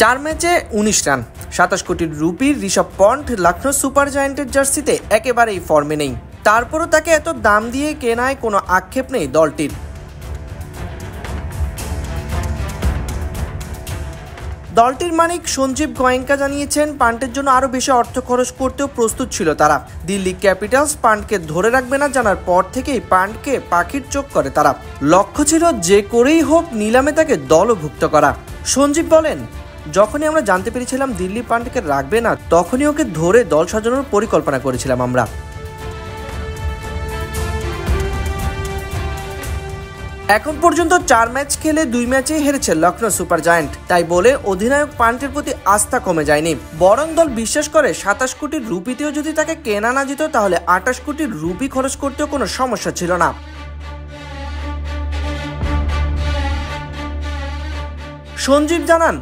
4 ম্যাচে 19 রান, 27 কোটি রুপির ঋষভ পন্ট লখনৌ সুপার জায়ান্টের জার্সিতে একেবারেই ফর্মে নেই। তারপরও তাকে এত দাম দিয়ে কেনায় কোনো আক্ষেপ নেই দলটির। দলটির মালিক সঞ্জীব গোয়েঙ্কা জানিয়েছেন, পান্টের জন্য আরও বেশি অর্থ খরচ করতেও প্রস্তুত ছিল তারা। দিল্লি ক্যাপিটালস পান্টকে ধরে রাখবে না জানার পর থেকেই পান্টকে পাখির চোখ করে তারা। লক্ষ্য ছিল যে করেই হোক নিলামে তাকে দলভুক্ত করা। সঞ্জীব বলেন, যখনই আমরা জানতে পেরেছিলাম দিল্লি পান্টকে রাখবে না, তখনই ওকে ধরে দল সাজানোর পরিকল্পনা করেছিলাম আমরা। এখন পর্যন্ত 4 ম্যাচ খেলে 2 ম্যাচেই হেরেছে লখনৌ সুপার জায়ান্ট। তাই বলে অধিনায়ক পান্টের প্রতি আস্থা কমে যায়নি, বরং দল বিশ্বাস করে 27 কোটি রুপিতেও যদি তাকে কেনা না যেত তাহলে 28 কোটি রুপি খরচ করতেও কোনো সমস্যা ছিল না। সঞ্জীব জানান,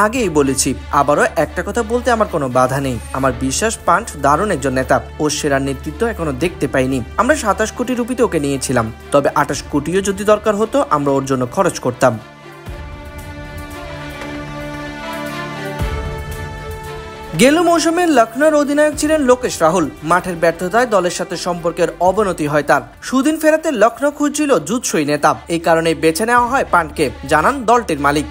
আগেই বলেছি, আবারও একটা কথা বলতে আমার কোনো বাধা নেই। আমার বিশ্বাস পান্ট দারুণ একজন নেতা। ওর সেরা নেতৃত্ব এখনো দেখতে পাইনি। আমরা 27 কোটি রুপিতে ওকে নিয়েছিলাম, তবে 28 কোটিও যদি দরকার হতো আমরা ওর জন্য খরচ করতাম। গেল মৌসুমে লখনৌর অধিনায়ক ছিলেন লোকেশ রাহুল। মাঠের ব্যর্থতায় দলের সাথে সম্পর্কের অবনতি হয় তার। সুদিন ফেরাতে লখনৌ খুঁজছিল জুৎসই নেতা, এই কারণে বেছে নেওয়া হয় পান্টকে, জানান দলটির মালিক।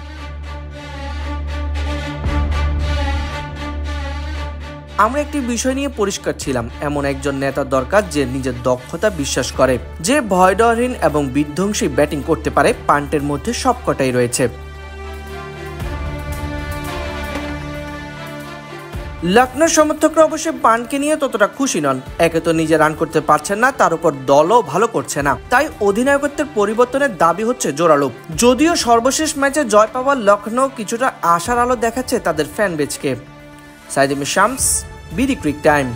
আমরা একটি বিষয় নিয়ে পরিষ্কার ছিলাম, এমন একজন নেতা দরকার যে নিজের দক্ষতা বিশ্বাস করে, যে ভয়ডরহীন এবং বিধ্বংসী ব্যাটিং করতে পারে। পান্টের মধ্যে সবকটাই রয়েছে। লখনৌ সমর্থকরা অবশ্যই পান্টকে নিয়ে ততটা খুশি নন। একে তো নিজে রান করতে পারছেন না, তার উপর দলও ভালো করছে না। তাই অধিনায়কত্বের পরিবর্তনের দাবি হচ্ছে জোরালো। যদিও সর্বশেষ ম্যাচে জয় পাওয়ার লখনৌ কিছুটা আশার আলো দেখাচ্ছে তাদের ফ্যান বেজকে। Saidim Shams, BD ক্রিক time.